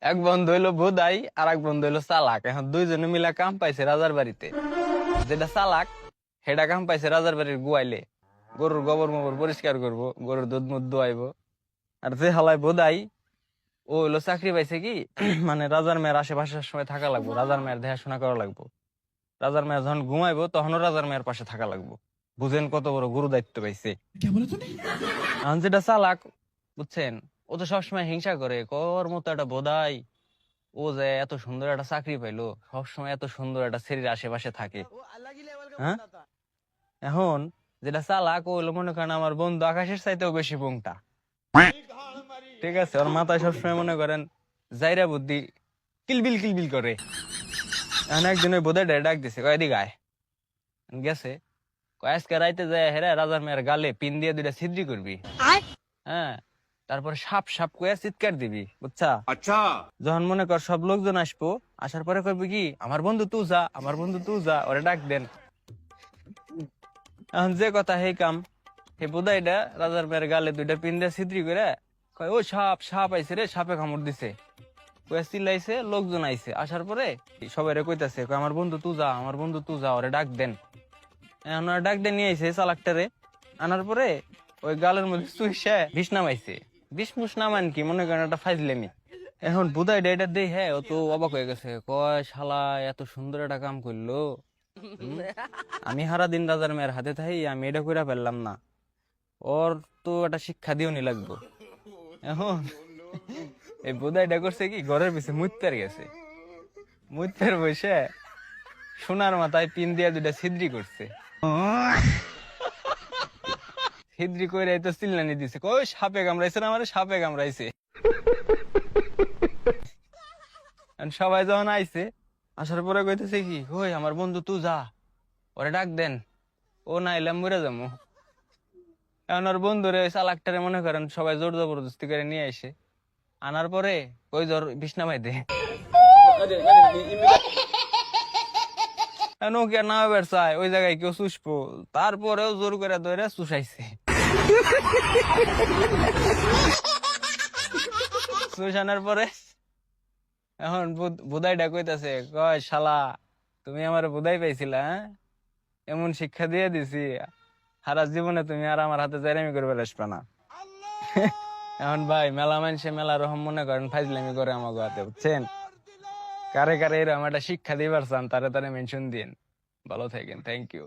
এক বন্ধু হইলো বোধাই আর এক বন্ধু হইলো চালাক। এখন দুইজনে মিলা কাম পাইছে রাজার বাড়িতে। যেটা চালাক সেটা কাম পাইছে রাজার বাড়ির গুয়াইলে, গরুর গোবর মোবর পরিষ্কার করব, গরুর দুধ মুধ দোয়াইবো। আর যে হালায় বোধাই ও হইলো চাকরি পাইছে কি মানে রাজার মেয়ের আশেপাশের সময় থাকা লাগবো, রাজার মেয়ের দেখাশোনা করা লাগবো। রাজার মেয়ে যখন ঘুমাইবো তখনও রাজার মেয়ের পাশে থাকা লাগবো। বুঝেন কত বড় গুরু দায়িত্ব পাইছে। এখন যেটা চালাক, বুঝছেন, ও তো সবসময় হিংসা করে, কর মতো একটা বোধাই ও যে এত সুন্দর একটা চাকরি পাইলো, সবসময় এত সুন্দর একটা ছেলের আশেপাশে থাকে। হ্যাঁ, এখন যেটা চালাক ও হলো মনে করেন আমার বন্ধু আকাশের চাইতেও বেশি পোংটা। ঠিক আছে, ওর মাথায় সবসময় মনে করেন জাইরা বুদ্ধি কিলবিল কিলবিল করে। এখন একদিন ওই বোধাই ডাক দিছে, কয় এদিকে আয়। গেছে, কয় আজকে রাইতে যায় হেরা রাজার মেয়ের গালে পিন দিয়ে দুইটা ছিদ্রি করবি। হ্যাঁ, তারপরে সাপ সাপ কয়ে চিৎকার দিবি, বুঝছা? अच्छा। যখন মনে কর সব লোকজন আসবো, আসার পরে করবি কি, আমার বন্ধু তুই যা, আমার বন্ধু তুই যা, ওরে ডাক দেন। এখন যে কথা হে কাম, হে বোধাইটা রাজার মেয়ের গালে দুইটা পিন দিয়ে ছিদ্রি করে কয় ও সাপ সাপ আইছে রে, সাপে কামড় দিছে। কয়ে চিল্লাইছে, লোকজন আইছে, আসার পরে সবাই কইতাছে কয় আমার বন্ধু তুই যা, আমার বন্ধু তুই যা, ওরে ডাক দেন। এখন ওরা ডাক দিয়ে নিয়ে আইছে চালাকটারে। আনার পরে ওই গালের মধ্যে চুইসে বিষ নামাইছে। বিষ মুষ নামান কি, মনে করেন একটা ফাইজলেমি। এখন বুধাই এটা দেই, হ্যাঁ, ও তো অবাক হয়ে গেছে, কয় শালা এত সুন্দর একটা কাম করলো। হুম, আমি সারা দিন রাজার মেয়ের হাতে থাই, আমি এটা কইরা ফেললাম না, ওর তো একটা শিক্ষা দিও নি লাগবো। এখন এই বুধাইটা করছে কি, ঘরের পিছে মুইত্তার গেছে, মুইত্তার বসে সোনার মাথায় পিন দিয়ে দুইটা ছিদ্রি করছে। ছিদ্রি কইরা তো চিল্লানি দিছে, কই সাপে কামড়াইছে না, আমারে সাপে কামড়াইছে। এখন সবাই যখন আইছে, আসার পরে কইতেছে কি, ওই আমার বন্ধু তুই যা, ওরে ডাক দেন, ও না এলাম মরে যাবো। এখন ওর বন্ধুরে চালাকটারে মনে করেন সবাই জোর জবরদস্তি করে নিয়ে আসে। আনার পরে ওই জ্বর বিছনা বাইদে ওকে না এবার চায় ওই জায়গায় কেউ চুষবো, তারপরেও জোর করে ধরে চুষাইছে। চুষানোর পরে এখন বুধাইটা কইতাছে, কয় শালা তুমি আমার বুধাই পাইছিলা, হ্যাঁ? এমন শিক্ষা দিয়ে দিছি, সারা জীবনে তুমি আর আমার হাতে জাইরামি করবে আসবে না। এখন ভাই মেলা মানুষে মেলা রকম মনে করেন ফাইজলামি করে আমাকে হাতে, বুঝছেন? কারে কারে এরকম একটা শিক্ষা দিবার চান তারে তারে মেনশন দিন। ভালো থাকেন, থ্যাংক ইউ।